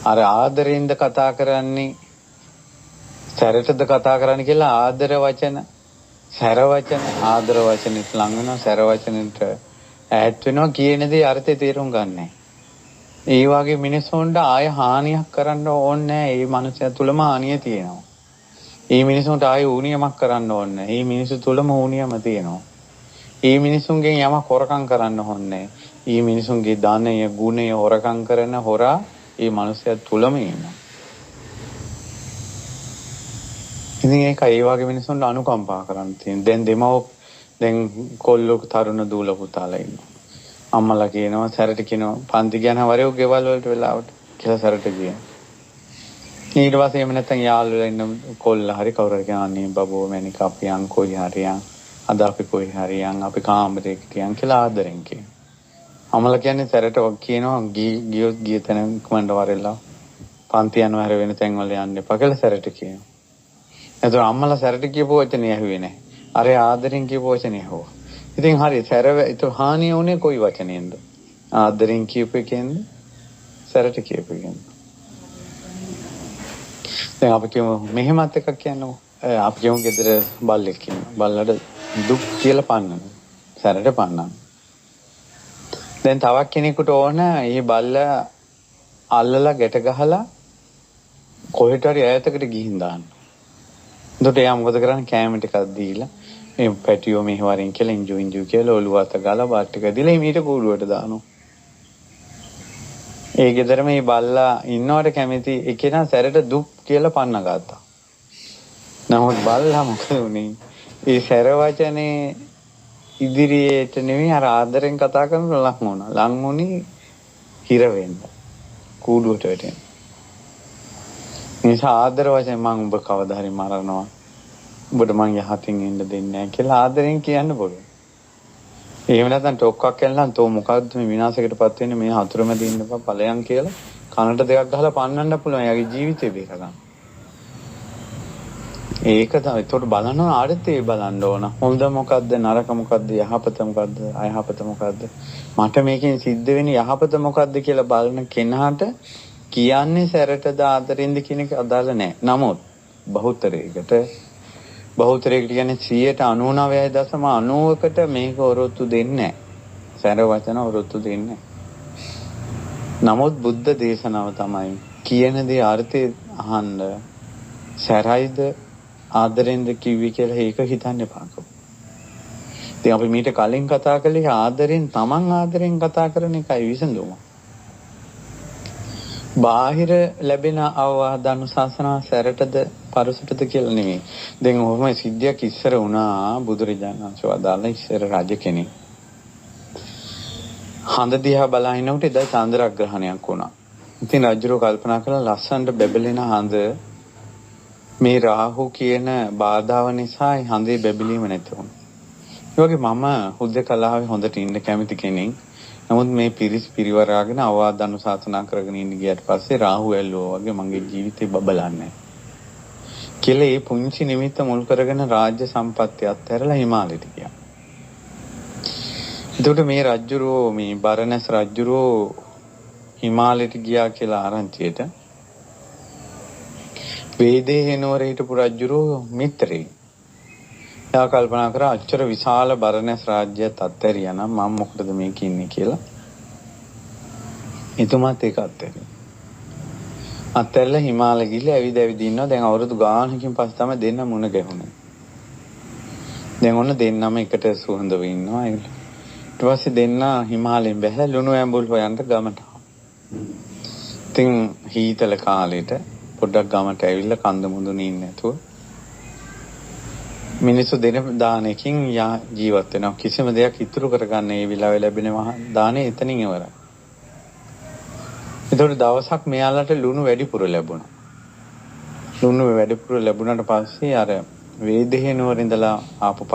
අර ආදරෙන්ද කතා කරන්නේ සැරටද කතා කරන්නේ කියලා ආදර වචන සැර වචන ආදර වචනෙට ලං වෙනවා සැර වචනෙට ඈත් වෙනවා කියන දේ අර්ථය තේරුම් ගන්නෑ. ඒ වගේ මිනිස්සුන්ට ආය හානියක් කරන්න ඕනේ නෑ. ඒ මනුස්සයා තුලම හානිය තියෙනවා. ඒ මිනිස්සුන්ට ආය ඌනියමක් කරන්න ඕනේ නෑ. ඒ මිනිස්සු තුලම ඌනියම තියෙනවා. ඒ මිනිස්සුන්ගෙන් යමක් හොරකම් කරන්න ඕනේ. ඒ මිනිස්සුන්ගේ ධනය, ගුණය හොරකම් කරන හොරා ඒ මනුස්සයා තුලම ඉන්නවා. ඉතින් ඒක ඒ වගේ මිනිස්සුන්ට අනුකම්පා කරන්න තියෙනවා. දැන් කොල්ලෝ තරුණ දූල පුතාලා ඉන්නවා. අම්මලා කියනවා සැරට කියනවා පන්ති ගියන වරේ ගෙවල් වලට වෙලාවට කියලා සැරට කියනවා. ඊට පස්සේ එහෙම නැත්නම් යාළුවලා ඉන්න කොල්ලා හරි කවුරු හරි කියනවා බබෝ මැනික අපි යන් කොයි හරියන් අද අපි කොයි හරියන් අපි කාමරේකට යන් කියලා ආදරෙන් කියනවා. අම්මලා කියන්නේ සැරට කියනවා ගියොත් ගිය තැන කමඬ වරෙලා පන්ති යනවා හැර වෙන තැන් වල යන්න එපා කියලා සැරට කියනවා. එතකොට අම්මලා සැරට කියපු වචනේ ඇහුවේ නැහැ. අර ආදරෙන් කියපු වචනේ ඇහුවා. ඉතින් හරි සැර ඒක හානිය උනේ කොයි වචනේන්ද? ආදරෙන් කියපු එකෙන්ද? සැරට කියපු එකෙන්ද? දැන් අපි කියමු මෙහෙමත් එකක් කියන්නකො. අපි කියමු ගෙදර බල්ලෙක් ඉන්නවා. බල්ලට දුක් කියලා පන්නනවා. සැරට පන්නනවා. දැන් තවක් කෙනෙකුට ඕන මේ බල්ලා අල්ලලා ගැට ගහලා කොහෙට හරි ඈතකට ගිහින් දාන්න. එතකොට එයා මොකද කරන්නේ? කෑම ටිකක් දීලා මේ පැටියෝ මෙහෙ වරින් කියලා ඉන්ජු කියලා ඔළුව අත ගාලා බාට් ටික දීලා මීට කූඩුවට දානවා. ඒ ගෙදර මේ බල්ලා ඉන්නවට කැමති එකේනා සැරට දුක් කියලා පන්න ගත්තා. නමුත් බල්ලා මොකද උනේ? ඒ සැර වචනේ ඉදිරියට නෙමෙයි අර ආදරෙන් කතා කරන ලං වුණා. ලං වුණේ හිර වෙන්න. කූඩුවට වැටෙන්න. නිසා ආදර වශයෙන් මම ඔබ කවදා හරි මරනවා. ඔබට මං යහතින් ඉන්න දෙන්නේ නැහැ කියලා ආදරෙන් කියන්න පුළුවන්. එහෙම නැත්නම් ටොක්ක්ක් කැල්ලන් තෝ මොකද්ද මේ විනාශයකටපත් වෙන්නේ මේ හතුරුමැද ඉන්නපන් ඵලයන් කියලා කනට දෙකක් ගහලා පන්නන්න පුළුවන්. එයාගේ ජීවිතේ බේර ගන්න. ඒක තමයි. ඒකට බලන්න ඕන ආරතේ බලන්න ඕන. හොඳ මොකද්ද නරක මොකද්ද යහපත මොකද්ද අයහපත මොකද්ද මට මේකෙන් සිද්ධ වෙන්නේ යහපත මොකද්ද කියලා බලන කෙනාට කියන්නේ සැරටද ආදරෙන්ද කියන එක අදාළ නැහැ. නමුත් බහුතරයකට කියන්නේ 99.90%කට මේක ඔරොත්තු දෙන්නේ නැහැ. සැර වචන ඔරොත්තු දෙන්නේ නැහැ. නමුත් බුද්ධ දේශනාව තමයි කියන දේ අර්ථය අහන්න සැරයිද ආදරෙන්ද කිව්වේ කියලා ඒක හිතන්න එපාකෝ. ඉතින් අපි මීට කලින් කතා කළේ ආදරෙන් තමන් ආදරෙන් කතා කරන එකයි විසඳුම. බාහිර ලැබෙන අවවාද අනුශාසනා සැරටද පරසටද කියලා නෙමෙයි. දැන් ඔහොම සිද්ධියක් ඉස්සර වුණා බුදුරජාණන් වහන්සේ වදාළ ඉස්සර රජ කෙනෙක්. හඳ දිහා බලහිනකොට එදා චන්ද්‍රග්‍රහණයක් වුණා. ඉතින් රජුරෝ කල්පනා කළා ලස්සනට බැබලෙන හඳ මේ රාහු කියන බාධාව නිසා හඳේ බැබලීම නැති වුණා. ඒ වගේ මම හුදකලාවේ හොඳට ඉන්න කැමති කෙනෙක්. නමුත් මේ පිරිවරාගෙන අවවාද අනුශාසනා කරගෙන ඉන්න ගියට පස්සේ රාහු ඇල්ලුවා වගේ මගේ ජීවිතේ බබලන්නේ. කියලා ඒ පුංචි නිමිත්ත මුල් කරගෙන රාජ්‍ය සම්පත්තිය අත්හැරලා හිමාලයට ගියා. එතකොට මේ රජුරෝ මේ බරණැස් රජුරෝ හිමාලයට ගියා කියලා ආරංචියට වේදේ නුවර හිටපු රජුරෝ මිත්‍රේ. එයා කල්පනා කරා අච්චර විශාල බරණැස් රාජ්‍යයත් අත්හැරියා නම් මම මොකටද මේක ඉන්නේ කියලා. එතුමාත් ඒක අත්හැරියා. අත්හැරලා හිමාලය ගිහලා ඇවිද ඉන්නවා. දැන් අවුරුදු ගානකින් පස්සේ තමයි දෙන්න මුණ ගැහුනේ. දැන් ඔන්න දෙන්නම එකට සුහඳව ඉන්නවා. ඊට පස්සේ දෙන්න හිමාලයෙන් බැහැලා ලුණු ඇඹුල් හොයන්න ගමට. ඉතින් හීතල කාලෙට පොඩ්ඩක් ගමට ඇවිල්ලා කන්ද මුදුනේ ඉන්නේ නැතුව මිනිස්සු දෙන දානකින් ජීවත් වෙනවා. කිසිම දෙයක් ඉතුරු කරගන්න ඒ විලාවේ ලැබෙන දානේ එතනින් ඉවරයි. ඒතකොට දවසක් මෙයාලට ලුණු වැඩිපුර ලැබුණා. ලුණු වැඩිපුර ලැබුණාට පස්සේ අර වේදේ නුවර ඉඳලා ආපු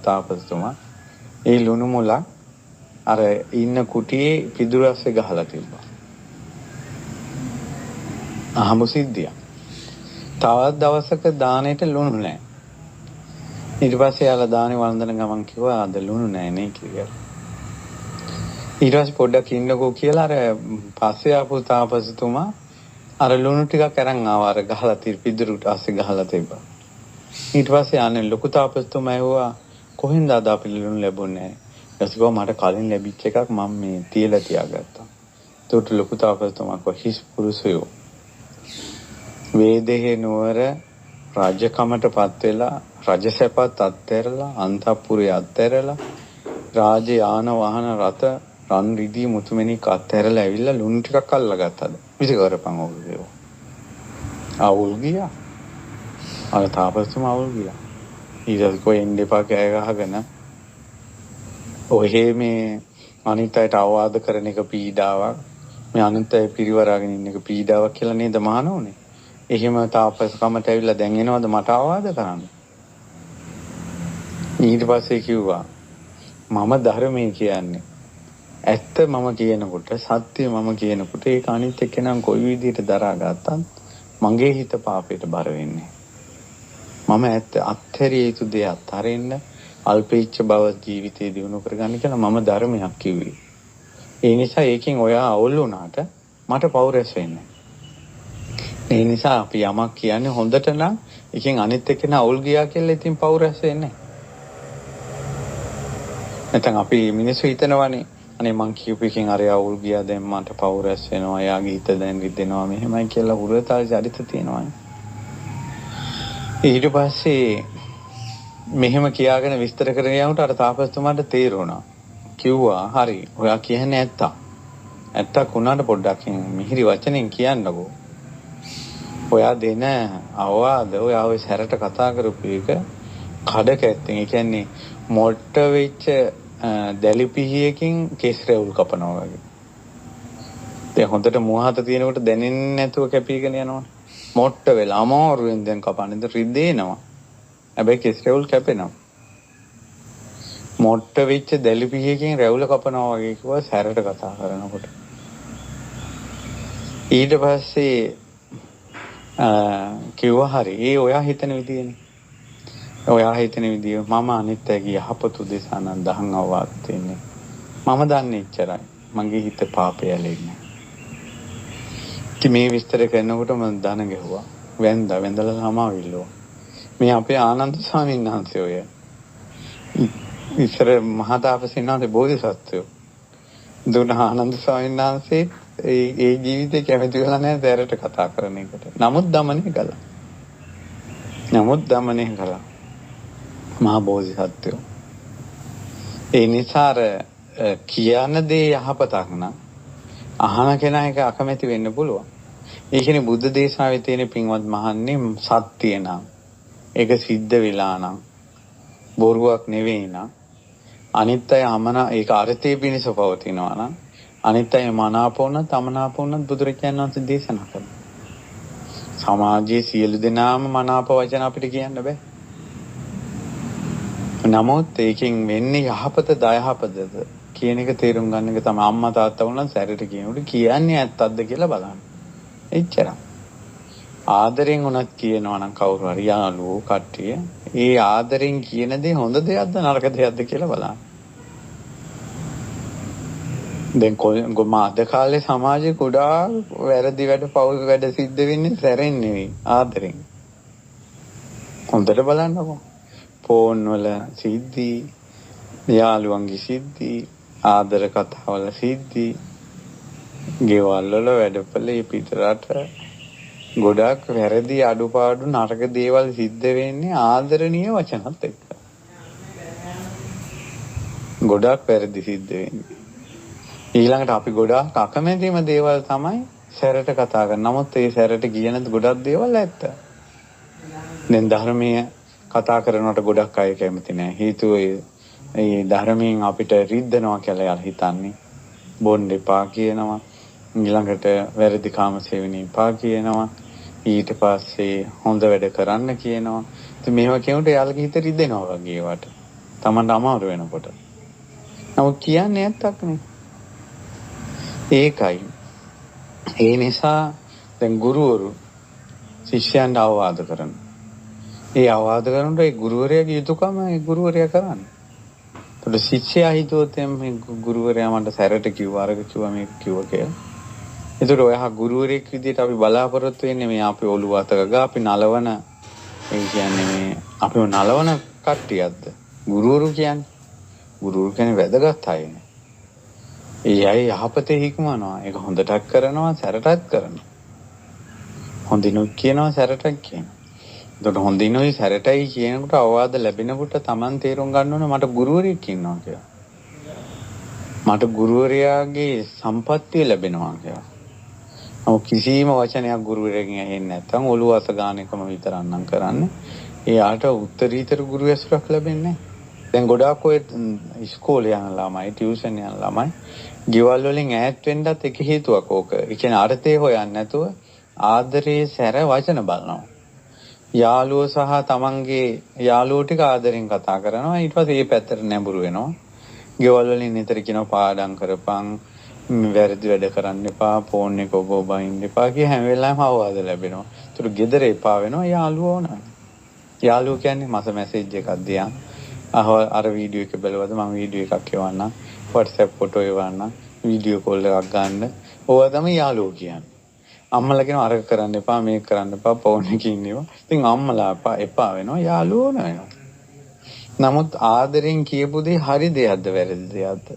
තාපසතුමා ඒ ලුණු මුල අර ඉන්න කුටියේ පිදුරස්සේ ගහලා තිබ්බා. අහමු සිද්ධිය. තවත් දවසක දානෙට ලුණු නැහැ. ඊට පස්සේ යාලා දානේ වන්දන ගමන් කිව්වා අද ලුණු නැහැ නේ කියලා. ඊට පස්සේ පොඩ්ඩක් ඉන්නකෝ කියලා අර පස්සේ ආපු තාපසතුමා අර ලුණු ටිකක් අරන් ආවා අර ගහලා පිදුරුට ASCII ගහලා තිබ්බා. ඊට පස්සේ අනේ ලොකු තාපස්තුමා ඇහුවා කොහෙන්ද අද අපි ලුණු ලැබුණේ? ඊට මට කලින් ලැබිච්ච එකක් මම මේ තියලා තියාගත්තා. ඒකට ලොකු තාපස්තුමා කිව්වා හිස් පුරුෂයෝ වේදේ නුවර රාජකමටපත් වෙලා රජසැපත් අත්හැරලා අන්තපුරේ අත්හැරලා රාජ යාන වාහන රථ රන් රිදී මුතුමැණික් අත්හැරලා ඇවිල්ලා ලුණු ටිකක් අල්ලගත්තද විසිකරපන් ඕක කියෝ. අවුල් ගියා. අර තාපස්තුමා අවුල් ගියා. ඊට කොහෙන්ද එපා කෑ ගහගෙන ඔහේ මේ අනිත් අයට අවවාද කරන එක පීඩාවක් මේ අනිත් අය පිරිවරාගෙන ඉන්න එක පීඩාවක් කියලා නේද මහානෝනේ. එහෙම තාපස්කමට ඇවිල්ලා දැන් එනවද මට අවවාද කරන්න? ඊට පස්සේ කිව්වා මම ධර්මයේ කියන්නේ ඇත්ත මම කියනකොට සත්‍ය මම කියනකොට ඒක අනිත් එක්කෙනා කොයි විදිහට දරා ගත්තත් මගේ හිත පාපයට බර වෙන්නේ. මම ඇත්ත අත්හැරිය යුතු දේ අත්හරින්න අල්පීච්ඡ බව ජීවිතේ දිනු කරගන්න කියලා මම ධර්මයක් කිව්වේ. ඒ නිසා ඒකෙන් ඔයා අවුල් වුණාට මට පෞරස් වෙන්නේ. ඒ නිසා අපි යමක් කියන්නේ හොඳට නම් එකෙන් අනිත් එක්කෙනා අවුල් ගියා කියලා ඉතින් පෞරස් වෙන්නේ. නැත්නම් අපි මිනිස්සු හිතනවානේ අනේ මං කියපු එකෙන් අර අවුල් ගියා දැන් මට පෞරස් වෙනවා එයාගේ හිත දැන් රිදෙනවා මෙහෙමයි කියලා හුරතල් චරිත තියෙනවා. ඊට පස්සේ මෙහෙම කියාගෙන විස්තර කරගෙන යනකොට අර තාපස්තුමාට තේරුණා. කිව්වා හරි ඔයා කියන්නේ ඇත්ත. ඇත්තක් වුණාට පොඩ්ඩක් මිහිරි වචනෙන් කියන්නකෝ. ඔයා දෙන අවවාද ඔයා ඔය සැරට කතා කරපු එක කඩකැත්තෙන් ඒ කියන්නේ මොට්ට වෙච්ච දැලිපිහියකින් කෙස් රැවුල් කපනවා වගේ. දැන් හොඳට මුවහත තියෙනකොට දැනෙන්නේ නැතුව කැපීගෙන යනවා. මොට්ට වෙලා අමාරුවෙන් දැන් කපන්නේ රිදෙනවා. හැබැයි කෙස් රැවුල් කැපෙනවා. මොට්ට වෙච්ච දැලිපිහියකින් රැවුල කපනවා වගේ කිව්වා සැරට කතා කරනකොට. ඊට පස්සේ කිව්වා හරි ඒ ඔයා හිතන විදියනේ. ඔයා හිතන විදිය මම අනිත් අයගේ යහපත උදෙසා නම් දහම් අවවාද දෙන්නේ. මම දන්නේ එච්චරයි. මගේ හිත පාපය ඇලෙන්නේ. මේ විස්තර කරනකොට මම දන ගැහුවා. වැඳලා ළමාවිල්ලෝ. මේ අපේ ආනන්ද ස්වාමීන් වහන්සේ ඔය. ඉස්සර මහා තාපසීන් වහන්සේ බෝධිසත්වයෝ. දුන ආනන්ද ස්වාමීන් වහන්සේ ඒ ජීවිතේ කැමති වෙලා නැහැ දැරට කතා කරන එකට. නමුත් දමනේ කළා. මහා බෝධිසත්වයෝ. ඒ නිසා කියන දේ යහපතක් නම් අහන කෙනා එක අකමැති වෙන්න පුළුවන්. ඒ කියන්නේ බුද්ධ දේශනාවේ තියෙන පින්වත් මහන්නේ සත්‍ය නම් ඒක සිද්ධ වෙලා නම් බොරුවක් නෙවෙයි නම් අනිත් අය ඒක අර්ථයේ පිණිස පවතිනවා නම් අනිත් අය මනාපෝන තමනාපෝන බුදුරජාණන් වහන්සේ දේශනා කරනවා. සමාජයේ සියලු දෙනාම මනාප වචන අපිට කියන්න බෑ. නමුත් ඒකෙන් වෙන්නේ යහපත දයහපතද කියන එක තේරුම් ගන්න එක තමයි අම්මා තාත්තා වුණා සැරට කියනකොට කියන්නේ ඇත්තක්ද කියලා බලන්න. එච්චරයි. ආදරෙන් උනත් කියනවා නම් කවුරු හරි යාළුවෝ කට්ටිය ඒ ආදරෙන් කියන දේ හොඳ දෙයක්ද නරක දෙයක්ද කියලා බලන්න. දැන් අද කාලේ සමාජයේ ගොඩාක් වැරදි වැඩ පවුල් වැඩ සිද්ධ වෙන්නේ සැරෙන් නෙවෙයි ආදරෙන්. හොඳට බලන්නකෝ. ෆෝන් වල සිද්ධි, යාළුවන්ගේ සිද්ධි, ආදර කතාවල සිද්ධි, ගෙවල් වල වැඩපළේ පිටරට ගොඩාක් වැරදි අඩුපාඩු නරක දේවල් සිද්ධ වෙන්නේ ආදරණීය වචනත් එක්ක. ගොඩාක් වැරදි සිද්ධ වෙන්නේ. ඊළඟට අපි ගොඩාක් අකමැතිම දේවල් තමයි සැරට කතා කරන්නේ. නමුත් ඒ සැරට කියන ගොඩක් දේවල් ඇත්ත. දැන් ධර්මයේ කතා කරනකොට ගොඩක් අය කැමති නැහැ. හේතුව ඒ ධර්මයෙන් අපිට රිද්දනවා කියලා හිතන්නේ. බොන්න එපා කියනවා. ඊළඟට වැරදි කාම සේවනය එපා කියනවා. ඊට පස්සේ හොඳ වැඩ කරන්න කියනවා. ඉතින් මේවා කියනකොට එයාලගේ හිත රිදෙනවා වගේ ඒවට. Tamanට අමාරු වෙනකොට. නමුත් කියන්නේ ඇත්තක් නේ. ඒකයි. ඒ නිසා දැන් ගුරුවරු ශිෂ්‍යයන්ට අවවාද කරනවා. ඒ අවවාද කරනකොට ඒ ගුරුවරයාගේ යුතුයකම ඒ ගුරුවරයා කරන්නේ. ඒතකොට ශිෂ්‍යයා හිතුවොත් මේ ගුරුවරයා මට සැරට කිව්වා අරක කිව්වා මේක කිව්වා කියලා. ඒතර ඔයා ගුරුවරයෙක් විදිහට අපි බලාපොරොත්තු වෙන්නේ මේ අපි ඔළුව අත ගා අපි නලවන ඒ කියන්නේ මේ අපිව නලවන කට්ටියක්ද? ගුරුවරු කියන්නේ වැදගත් අයනේ. ඒ අය යහපතේ හික්මනවා. ඒක හොඳටත් කරනවා, සැරටත් කරනවා. හොඳිනුත් කියනවා, සැරටත් කියනවා. එතකොට හොඳිනුයි සැරටයි කියනකොට අවවාද ලැබෙනකොට Taman තේරුම් ගන්න ඕනේ මට ගුරුවරයෙක් ඉන්නවා කියලා. මට ගුරුවරයාගේ සම්පත්තිය ලැබෙනවා කියලා. කිසිම වචනයක් ගුරුවරයෙක්ගෙන් ඇහෙන්නේ නැත්නම් ඔළුව අත ගන්න එකම විතරක් කරන්නේ. එයාට උත්තරීතර ගුරු ඇසුරක් ලැබෙන්නේ නැහැ. දැන් ගොඩාක් ඔය ඉස්කෝලේ යන ළමයි, ටියුෂන් යන ළමයි ගෙවල් වලින් ඈත් වෙන්නත් එක හේතුවක් ඕක. ඒ කියන්නේ අර්ථය හොයන්නේ නැතුව ආදරේ සැර වචන බලනවා. යාළුවෝ සහ තමන්ගේ යාළුවෝ ටික ආදරෙන් කතා කරනවා. ඊට පස්සේ මේ පැත්තට නැඹුරු වෙනවා. ගෙවල් වලින් නිතර කියනවා පාඩම් කරපන්, වැරදි වැඩ කරන්න එපා, ෆෝන් එක ඔබ බයින්න එපා කිය හැම වෙලාවෙම අවවාද ලැබෙනවා. ඒතර ගෙදර එපා වෙනවා යාළුවෝ ඕන. යාළුවෝ කියන්නේ මස මැසේජ් එකක් දියා අර වීඩියෝ එක බලවද මම වීඩියෝ එකක් එවන්නම්, WhatsApp ෆොටෝ එවන්නම්, වීඩියෝ කෝල් එකක් ගන්න. ඕවා තමයි යාළුවෝ කියන්නේ. අම්මලා කියනවා අර කරන්න එපා, මේක කරන්න එපා, ෆෝන් එකේ ඉන්නවා. ඉතින් අම්මලා එපා වෙනවා, යාළුවෝ ඕන වෙනවා. නමුත් ආදරෙන් කියපු දේ හරි දෙයක්ද වැරදි දෙයක්ද?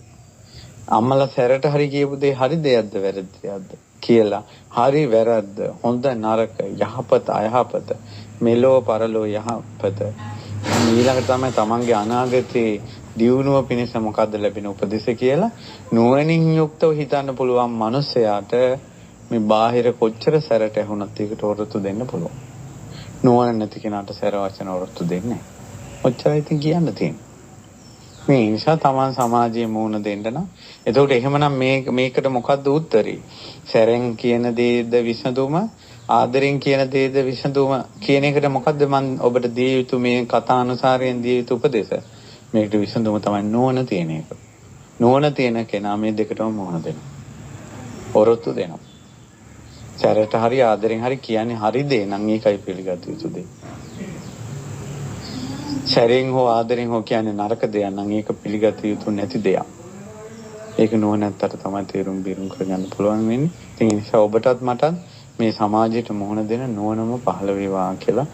අම්මලා සැරට හරි කියපු දේ හරි දෙයක්ද වැරදි දෙයක්ද කියලා හරි වැරද්ද, හොඳ නරක, යහපත අයහපත, මෙලෝ පරලෝ යහපත ඊළඟට තමයි තමන්ගේ අනාගතේ දියුණුව පිණිස මොකද්ද ලැබෙන උපදෙස් කියලා නුවණින් යුක්තව හිතන්න පුළුවන් මනුස්සයාට මේ බාහිර කොච්චර සැරට ඇහුණත් ඒකට වරොත්තු දෙන්න පුළුවන්. නුවණ නැති කෙනාට සැර වචන වරොත්තු දෙන්නේ නැහැ. ඔච්චරයි ඉතින් කියන්න තියෙන්නේ. මේ නිසා තමන් සමාජයේ මුහුණ දෙන්න නම් එතකොට එහෙමනම් මේකට මොකද්ද උත්තරේ? සැරෙන් කියන දේද විසඳුම, ආදරෙන් කියන දේද විසඳුම කියන එකට මොකද්ද මම ඔබට දිය යුතු මේ කථානුසාරයෙන් දිය යුතු උපදේශ? මේකට විසඳුම තමයි නුවණ තියෙන එක. නුවණ තියෙන කෙනා මේ දෙකටම මුහුණ දෙනවා. වරොත්තු දෙනවා. සැරට හරි ආදරෙන් හරි කියන්නේ හරි දේ නම් ඒකයි පිළිගත යුතු දේ. සැරෙන් හෝ ආදරෙන් හෝ කියන්නේ නරක දෙයක් නම් ඒක පිළිගත යුතු නැති දෙයක්. ඒක නුවණැත්තට තමයි තේරුම් බේරුම් කරගන්න පුළුවන් වෙන්නේ. ඒ නිසා ඔබටත් මටත් මේ සමාජයට මුහුණ දෙන නුවණම පහළ වේවා කියලා